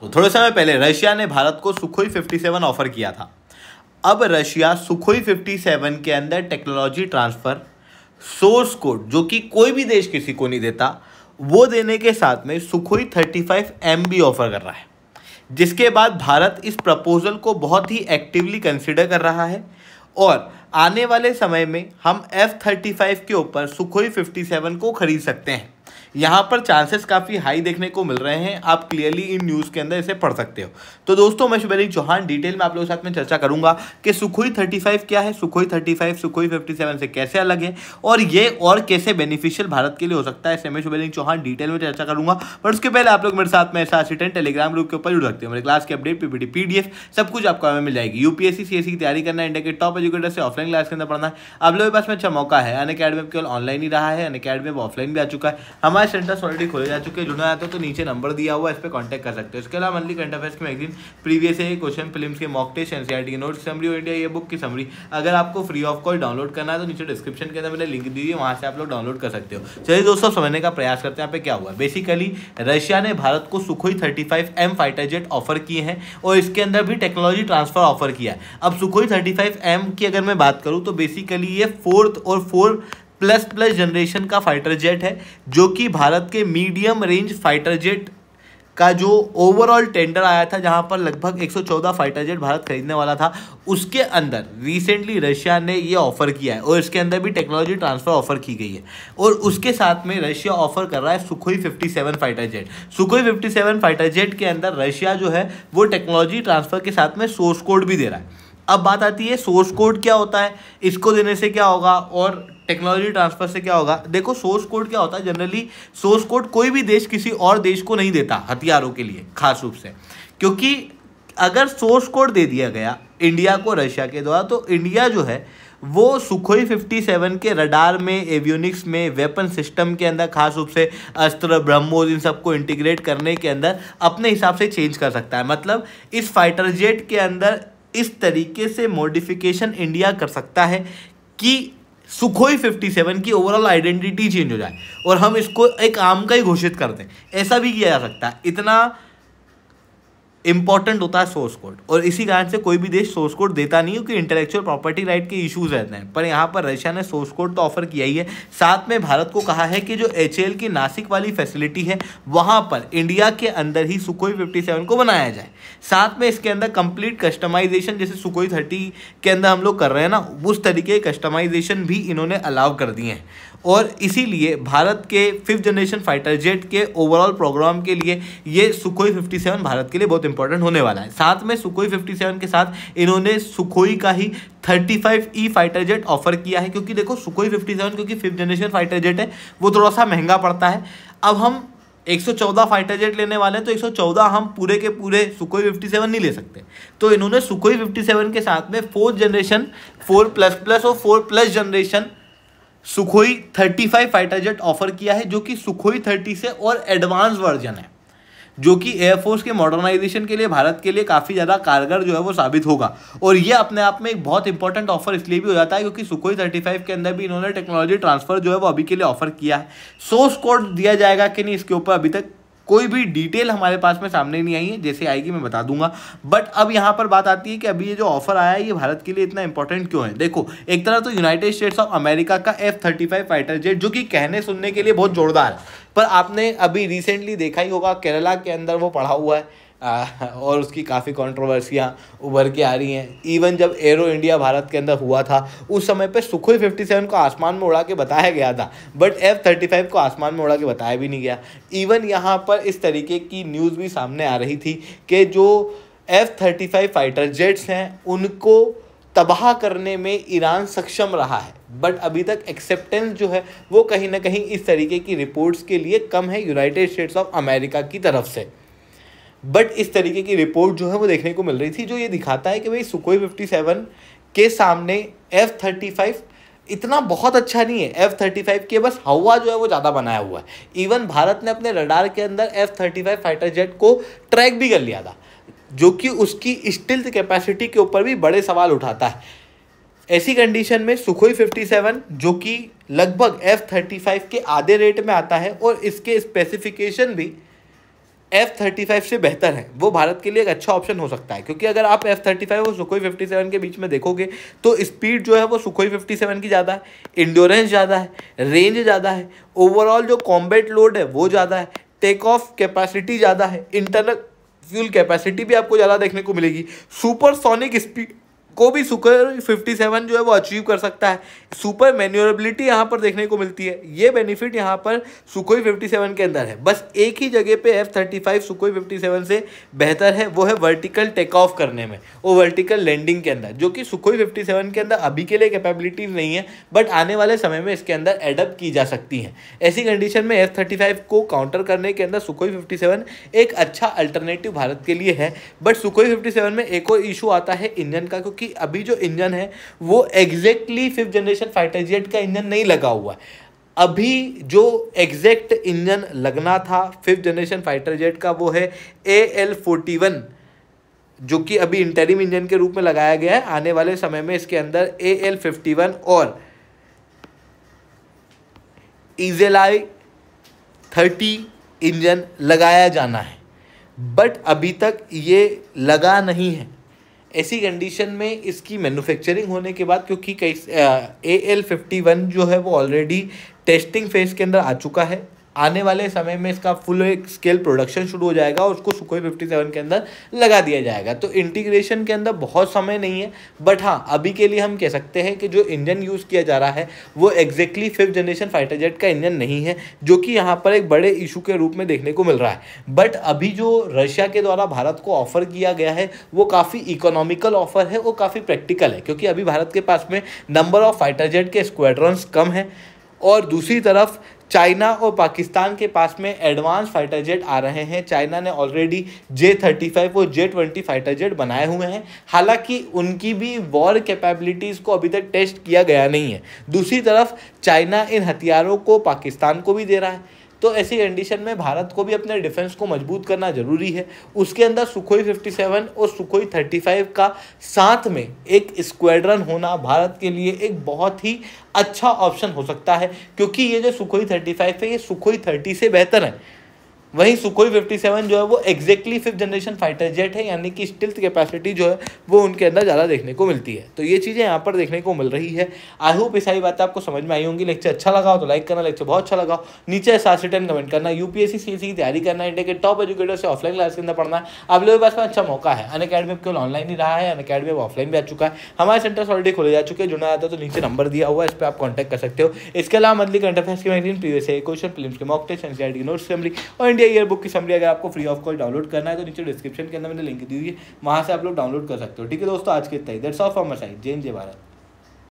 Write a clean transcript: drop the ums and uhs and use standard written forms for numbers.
तो थोड़े समय पहले रशिया ने भारत को सुखोई 57 ऑफर किया था। अब रशिया सुखोई 57 के अंदर टेक्नोलॉजी ट्रांसफर, सोर्स कोड जो कि कोई भी देश किसी को नहीं देता, वो देने के साथ में सुखोई 35M भी ऑफर कर रहा है, जिसके बाद भारत इस प्रपोजल को बहुत ही एक्टिवली कंसिडर कर रहा है और आने वाले समय में हम F-35 के ऊपर सुखोई 57 को खरीद सकते हैं। यहाँ पर चांसेस काफ़ी हाई देखने को मिल रहे हैं, आप क्लियरली इन न्यूज़ के अंदर इसे पढ़ सकते हो। तो दोस्तों, मैं शुभेंद्र चौहान डिटेल में आप लोगों के साथ में चर्चा करूंगा कि सुखोई 35 क्या है, सुखोई 35 सुखोई 57 से कैसे अलग है और ये और कैसे बेनिफिशियल भारत के लिए हो सकता है, इसे मैं शुभेंद्र चौहान डिटेल में चर्चा करूंगा। पर उसके पहले आप लोग मेरे साथ में SA10 टेलीग्राम ग्रुप के ऊपर जुड़ सकते हो। मेरे क्लास के अपडेट, PPT, PDF सब कुछ आपको हमें मिल जाएगी। UPSC CSE की तैयारी करना है, इंडिया के टॉप एजुकेटर से ऑफलाइन क्लास के अंदर पढ़ना है, आप लोगों के पास में अच्छा मौका है। अनअकैडमी केवल ऑनलाइन ही रहा है, अनअकैडमी में ऑफलाइन भी आ चुका है। हमारे सेंटर्स ऑलरेडी खोले जा चुके हैं। जुड़ना चाहते हो तो नीचे नंबर दिया हुआ है, इस पर कांटेक्ट कर सकते हो। इसके अलावा मंथली करंट अफेयर्स की magazine, previous year question films के मॉक टेस्ट, NCERT की नोट्स समरी और इंडिया ये बुक की समरी अगर आपको फ्री ऑफ कॉस्ट डाउनलोड करना है तो नीचे डिस्क्रिप्शन के अंदर मैंने लिंक दी है, वहां से आप लोग डाउनलोड कर सकते हो। चलिए दोस्तों, समझने का प्रयास करते हैं यहाँ पे क्या हुआ। बेसिकली रशिया ने भारत को Sukhoi 35M fighter jet offer किए हैं और इसके अंदर भी टेक्नोलॉजी ट्रांसफर ऑफर किया है। अब सुखोई 35M की अगर मैं बात करूँ तो बेसिकली ये 4th और 4++ जनरेशन का फाइटर जेट है, जो कि भारत के मीडियम रेंज फाइटर जेट का जो ओवरऑल टेंडर आया था, जहां पर लगभग 114 फाइटर जेट भारत खरीदने वाला था, उसके अंदर रिसेंटली रशिया ने ये ऑफर किया है और इसके अंदर भी टेक्नोलॉजी ट्रांसफर ऑफर की गई है। और उसके साथ में रशिया ऑफर कर रहा है Sukhoi 57 fighter jet. Sukhoi 57 fighter jet के अंदर रशिया जो है वो टेक्नोलॉजी ट्रांसफर के साथ में सोर्स कोड भी दे रहा है। अब बात आती है सोर्स कोड क्या होता है, इसको देने से क्या होगा और टेक्नोलॉजी ट्रांसफर से क्या होगा। देखो, सोर्स कोड क्या होता है, जनरली सोर्स कोड कोई भी देश किसी और देश को नहीं देता हथियारों के लिए, खास रूप से, क्योंकि अगर सोर्स कोड दे दिया गया इंडिया को रशिया के द्वारा तो इंडिया जो है वो सुखोई 57 के रडार में, एवियोनिक्स में, वेपन सिस्टम के अंदर, खास रूप से अस्त्र, ब्रह्मोस, इन सबको इंटीग्रेट करने के अंदर अपने हिसाब से चेंज कर सकता है। मतलब इस फाइटर जेट के अंदर इस तरीके से मॉडिफिकेशन इंडिया कर सकता है कि सुखोई 57 की ओवरऑल आइडेंटिटी चेंज हो जाए और हम इसको एक आर्म का ही घोषित कर दें। ऐसा भी किया जा सकता है। इतना इंपॉर्टेंट होता है सोर्स कोड और इसी कारण से कोई भी देश सोर्स कोड देता नहीं, क्योंकि इंटेलेक्चुअल प्रॉपर्टी राइट के इश्यूज रहते हैं। पर यहाँ पर रशिया ने सोर्स कोड तो ऑफर किया ही है, साथ में भारत को कहा है कि जो HAL की नासिक वाली फैसिलिटी है वहाँ पर इंडिया के अंदर ही सुखोई 57 को बनाया जाए। साथ में इसके अंदर कंप्लीट कस्टमाइजेशन, जैसे सुखोई 30 के अंदर हम लोग कर रहे हैं ना, उस तरीके के कस्टमाइजेशन भी इन्होंने अलाउ कर दिए हैं। और इसीलिए भारत के 5th जनरेशन फाइटर जेट के ओवरऑल प्रोग्राम के लिए ये सुखोई 57 भारत के लिए बहुत इंपॉर्टेंट होने वाला है। साथ में सुखोई 57 के साथ इन्होंने सुखोई का ही 35E फाइटर जेट ऑफर किया है, क्योंकि देखो सुखोई 57 क्योंकि 5th जनरेशन फाइटर जेट है, वो थोड़ा सा महंगा पड़ता है। अब हम 114 फाइटर जेट लेने वाले हैं तो 114 हम पूरे के पूरे सुखोई 57 नहीं ले सकते, तो इन्होंने सुखोई 57 के साथ में 4th जनरेशन, 4++ और 4+ generation Sukhoi 35 fighter jet offer किया है, जो कि सुखोई 30 से और एडवांस वर्जन है, जो कि एयरफोर्स के मॉडर्नाइजेशन के लिए भारत के लिए काफ़ी ज़्यादा कारगर जो है वो साबित होगा। और ये अपने आप में एक बहुत इंपॉर्टेंट ऑफर इसलिए भी हो जाता है क्योंकि सुखोई 35 के अंदर भी इन्होंने टेक्नोलॉजी ट्रांसफर जो है वो अभी के लिए ऑफर किया है। सोर्स कोड दिया जाएगा कि नहीं, इसके ऊपर अभी तक कोई भी डिटेल हमारे पास में सामने नहीं आई है, जैसे आएगी मैं बता दूंगा। बट अब यहाँ पर बात आती है कि अभी ये जो ऑफर आया है ये भारत के लिए इतना इंपॉर्टेंट क्यों है। देखो, एक तरह तो यूनाइटेड स्टेट्स ऑफ अमेरिका का F-35 फाइटर जेट, जो कि कहने सुनने के लिए बहुत जोरदार है, पर आपने अभी रिसेंटली देखा ही होगा केरला के अंदर वो पड़ा हुआ है और उसकी काफ़ी कंट्रोवर्सियाँ उभर के आ रही हैं। इवन जब एरो इंडिया भारत के अंदर हुआ था उस समय पे सुखोई 57 को आसमान में उड़ा के बताया गया था, बट F-35 को आसमान में उड़ा के बताया भी नहीं गया। इवन यहाँ पर इस तरीके की न्यूज़ भी सामने आ रही थी कि जो F-35 फाइटर जेट्स हैं उनको तबाह करने में ईरान सक्षम रहा है, बट अभी तक एक्सेप्टेंस जो है वो कहीं ना कहीं इस तरीके की रिपोर्ट्स के लिए कम है यूनाइटेड स्टेट्स ऑफ अमेरिका की तरफ से। बट इस तरीके की रिपोर्ट जो है वो देखने को मिल रही थी, जो ये दिखाता है कि भाई सुखोई 57 के सामने F-35 इतना बहुत अच्छा नहीं है। F-35 के बस हवा जो है वो ज़्यादा बनाया हुआ है। इवन भारत ने अपने रडार के अंदर F-35 फाइटर जेट को ट्रैक भी कर लिया था, जो कि उसकी स्टिल्थ कैपेसिटी के ऊपर भी बड़े सवाल उठाता है। ऐसी कंडीशन में सुखोई 57 जो कि लगभग F-35 के आधे रेट में आता है और इसके स्पेसिफिकेशन भी F-35 से बेहतर है, वो भारत के लिए एक अच्छा ऑप्शन हो सकता है। क्योंकि अगर आप F-35 और सुखोई 57 के बीच में देखोगे तो स्पीड जो है वो सुखोई 57 की ज़्यादा है, इंड्योरेंस ज़्यादा है, रेंज ज़्यादा है, ओवरऑल जो कॉम्बैट लोड है वो ज़्यादा है, टेक ऑफ कैपेसिटी ज़्यादा है, इंटरनल फ्यूल कैपेसिटी भी आपको ज़्यादा देखने को मिलेगी, सुपरसोनिक स्पीड को भी सुखोई 57 जो है वो अचीव कर सकता है, सुपर मैन्योरेबिलिटी यहाँ पर देखने को मिलती है। ये बेनिफिट यहाँ पर सुखोई 57 के अंदर है। बस एक ही जगह पे F-35 सुखोई 57 से बेहतर है, वो है वर्टिकल टेक ऑफ करने में, वो वर्टिकल लैंडिंग के अंदर, जो कि सुखोई 57 के अंदर अभी के लिए कैपेबिलिटीज नहीं है, बट आने वाले समय में इसके अंदर एडप्ट की जा सकती हैं। ऐसी कंडीशन में F-35 को काउंटर करने के अंदर सुखोई 57 एक अच्छा अल्टरनेटिव भारत के लिए है। बट सुखोई 57 में एक और इशू आता है इंजन का, क्योंकि अभी जो इंजन है वो exactly 5th generation fighter jet का इंजन नहीं लगा हुआ है। अभी जो एग्जैक्ट इंजन लगना था 5th जनरेशन फाइटर जेट का वो है AL-41, जो कि अभी इंटरिम इंजन के रूप में लगाया गया है। आने वाले समय में इसके अंदर AL-51 और EZI 30 इंजन लगाया जाना है, बट अभी तक ये लगा नहीं है। ऐसी कंडीशन में इसकी मैन्युफैक्चरिंग होने के बाद, क्योंकि कई AL-51 जो है वो ऑलरेडी टेस्टिंग फेज के अंदर आ चुका है, आने वाले समय में इसका फुल स्केल प्रोडक्शन शुरू हो जाएगा और उसको सुखोई 57 के अंदर लगा दिया जाएगा। तो इंटीग्रेशन के अंदर बहुत समय नहीं है, बट हाँ अभी के लिए हम कह सकते हैं कि जो इंजन यूज़ किया जा रहा है वो exactly 5th generation fighter jet का इंजन नहीं है, जो कि यहाँ पर एक बड़े इशू के रूप में देखने को मिल रहा है। बट अभी जो रशिया के द्वारा भारत को ऑफर किया गया है वो काफ़ी इकोनॉमिकल ऑफर है, वो काफ़ी प्रैक्टिकल है, क्योंकि अभी भारत के पास में नंबर ऑफ फाइटर जेट के स्क्वाड्रॉन्स कम है, और दूसरी तरफ चाइना और पाकिस्तान के पास में एडवांस फाइटर जेट आ रहे हैं। चाइना ने ऑलरेडी J-35 और J-20 फाइटर जेट बनाए हुए हैं, हालांकि उनकी भी वॉर कैपेबिलिटीज़ को अभी तक टेस्ट किया गया नहीं है। दूसरी तरफ चाइना इन हथियारों को पाकिस्तान को भी दे रहा है। तो ऐसी कंडीशन में भारत को भी अपने डिफेंस को मजबूत करना जरूरी है। उसके अंदर सुखोई 57 और सुखोई 35 का साथ में एक स्क्वाड्रन होना भारत के लिए एक बहुत ही अच्छा ऑप्शन हो सकता है, क्योंकि ये जो सुखोई 35 है ये सुखोई 30 से बेहतर है। वहीं सुखोई 57 जो है वो exactly 5th generation fighter jet है, यानी कि स्टिल्थ कैपेसिटी जो है वो उनके अंदर ज़्यादा देखने को मिलती है। तो ये चीज़ें यहाँ पर देखने को मिल रही है। आई होप ये सारी बातें आपको समझ में आई होंगी। लेक्चर अच्छा लगा हो तो लाइक करना, लेक्चर बहुत अच्छा लगा हो नीचे 7 से 10 कमेंट करना। UPSC CSE की तैयारी करना है, इंडिया के टॉप एजुकेटर से ऑफलाइन क्लास के अंदर पढ़ना है, आप लोगों के पास में अच्छा मौका है। अनअकैडमी केवल ऑनलाइन ही रहा है, अनअकैडमी अब ऑफलाइन भी आ चुका है। हमारे सेंटर्स ऑलरेडी खोले जा चुके हैं, जुड़ना आता है तो नीचे नंबर दिया हुआ है, इस पर आप कॉन्टैक्ट कर सकते हो। इसके अलावा मंथली करंट अफेयर्स की मैगजीन, प्रीवियस क्वेश्चन, फिल्म्स के मॉक टेस्ट, एनसीईआरटी की नोट्स समरी और इंडिया ईयर बुक की समरी आपको फ्री ऑफ कॉस्ट डाउनलोड करना है तो नीचे डिस्क्रिप्शन के अंदर मैंने लिंक दी हुई है, वहां से आप लोग डाउनलोड कर सकते हो। ठीक है दोस्तों, आज के इतना ही। That's all from my side. जय हिंद, जय भारत।